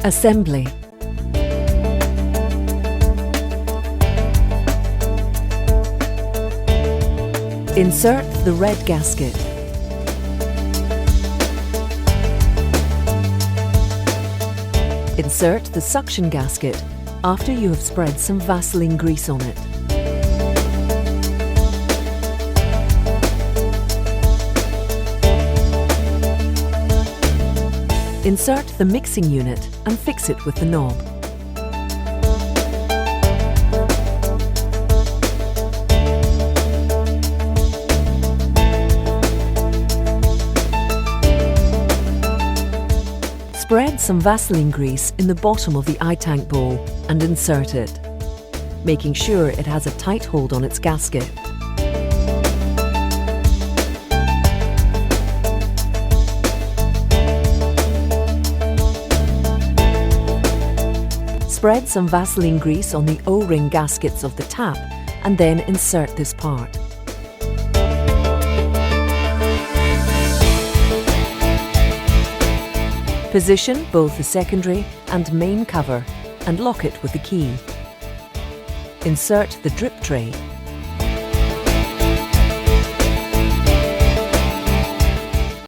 Assembly. Insert the red gasket. Insert the suction gasket after you have spread some Vaseline grease on it. Insert the mixing unit and fix it with the knob. Spread some Vaseline grease in the bottom of the eye-tank bowl and insert it, making sure it has a tight hold on its gasket. Spread some Vaseline grease on the O-ring gaskets of the tap and then insert this part. Position both the secondary and main cover and lock it with the key. Insert the drip tray.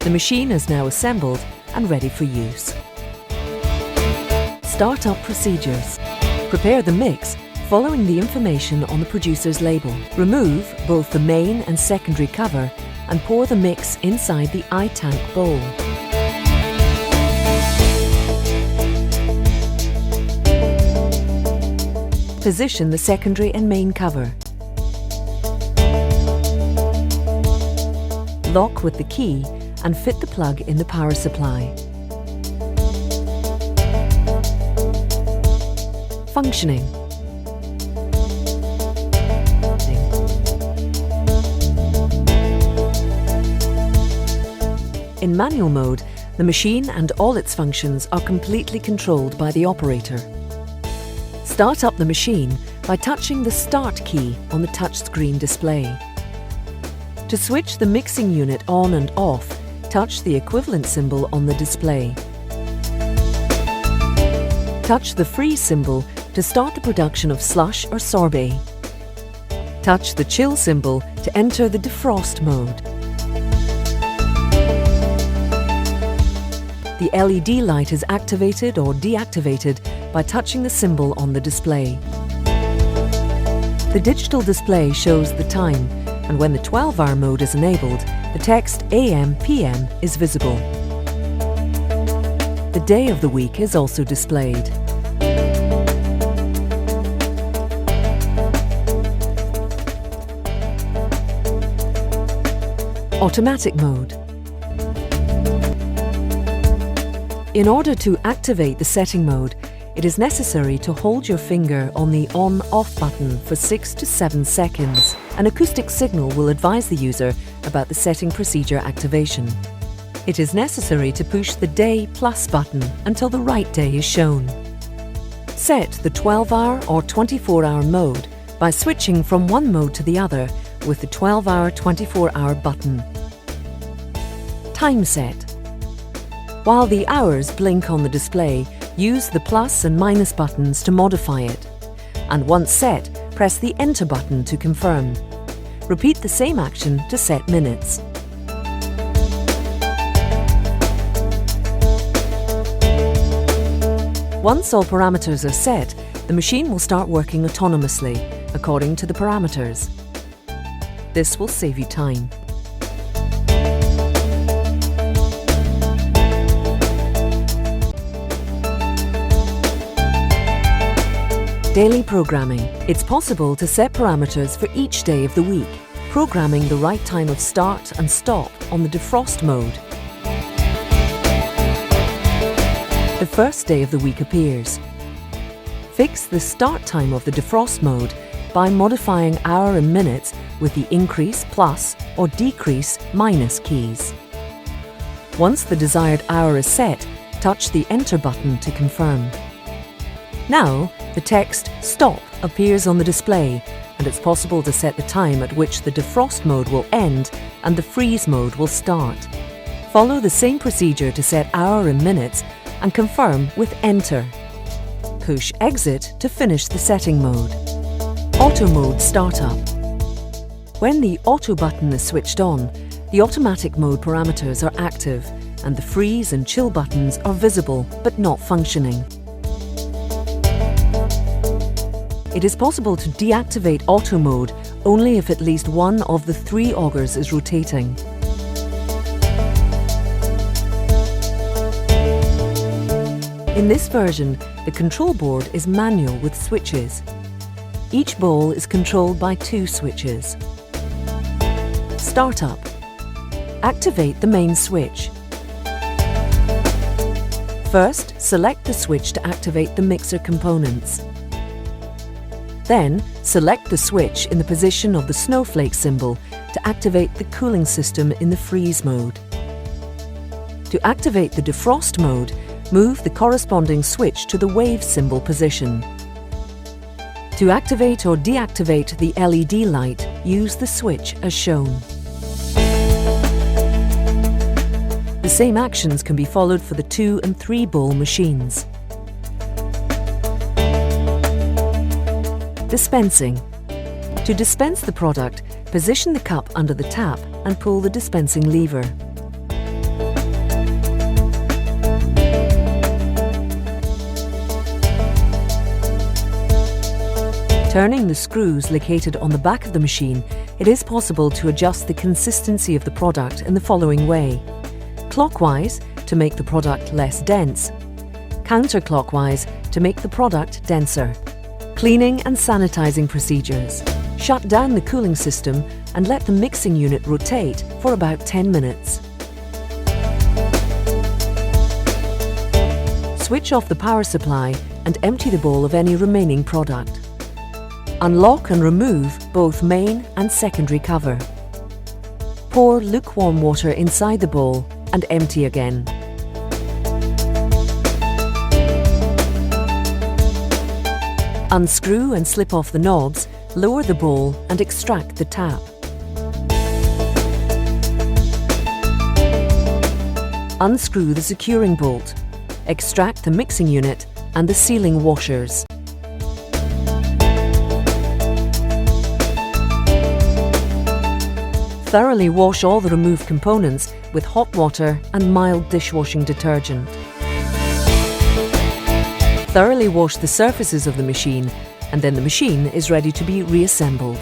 The machine is now assembled and ready for use. Start-up procedures. Prepare the mix following the information on the producer's label. Remove both the main and secondary cover and pour the mix inside the eye-tank bowl. Position the secondary and main cover. Lock with the key and fit the plug in the power supply. Functioning. In manual mode, the machine and all its functions are completely controlled by the operator. Start up the machine by touching the Start key on the touchscreen display. To switch the mixing unit on and off, touch the equivalent symbol on the display. Touch the Freeze symbol to start the production of slush or sorbet. Touch the Chill symbol to enter the defrost mode. The LED light is activated or deactivated by touching the symbol on the display. The digital display shows the time, and when the 12-hour mode is enabled, the text AM/PM is visible. The day of the week is also displayed. Automatic mode. In order to activate the setting mode, it is necessary to hold your finger on the on-off button for 6 to 7 seconds. An acoustic signal will advise the user about the setting procedure activation. It is necessary to push the Day Plus button until the right day is shown. Set the 12-hour or 24-hour mode by switching from one mode to the other with the 12-hour, 24-hour button. Time set. While the hours blink on the display, use the plus and minus buttons to modify it. And once set, press the Enter button to confirm. Repeat the same action to set minutes. Once all parameters are set, the machine will start working autonomously, according to the parameters. This will save you time. Daily programming. It's possible to set parameters for each day of the week, programming the right time of start and stop on the defrost mode. The first day of the week appears. Fix the start time of the defrost mode by modifying hour and minutes with the increase plus or decrease minus keys. Once the desired hour is set, touch the Enter button to confirm. Now, the text Stop appears on the display, and it's possible to set the time at which the defrost mode will end and the freeze mode will start. Follow the same procedure to set hour and minutes and confirm with Enter. Push Exit to finish the setting mode. Auto Mode Startup. When the Auto button is switched on, the automatic mode parameters are active and the freeze and chill buttons are visible but not functioning. It is possible to deactivate Auto Mode only if at least one of the 3 augers is rotating. In this version, the control board is manual with switches. Each bowl is controlled by 2 switches. Startup. Activate the main switch. First, select the switch to activate the mixer components. Then, select the switch in the position of the snowflake symbol to activate the cooling system in the freeze mode. To activate the defrost mode, move the corresponding switch to the wave symbol position. To activate or deactivate the LED light, use the switch as shown. The same actions can be followed for the 2 and 3 bowl machines. Dispensing. To dispense the product, position the cup under the tap and pull the dispensing lever. Turning the screws located on the back of the machine, it is possible to adjust the consistency of the product in the following way. Clockwise, to make the product less dense. Counterclockwise, to make the product denser. Cleaning and sanitizing procedures. Shut down the cooling system and let the mixing unit rotate for about 10 minutes. Switch off the power supply and empty the bowl of any remaining product. Unlock and remove both main and secondary cover. Pour lukewarm water inside the bowl and empty again. Unscrew and slip off the knobs, lower the bowl and extract the tap. Unscrew the securing bolt. Extract the mixing unit and the sealing washers. Thoroughly wash all the removed components with hot water and mild dishwashing detergent. Thoroughly wash the surfaces of the machine, and then the machine is ready to be reassembled.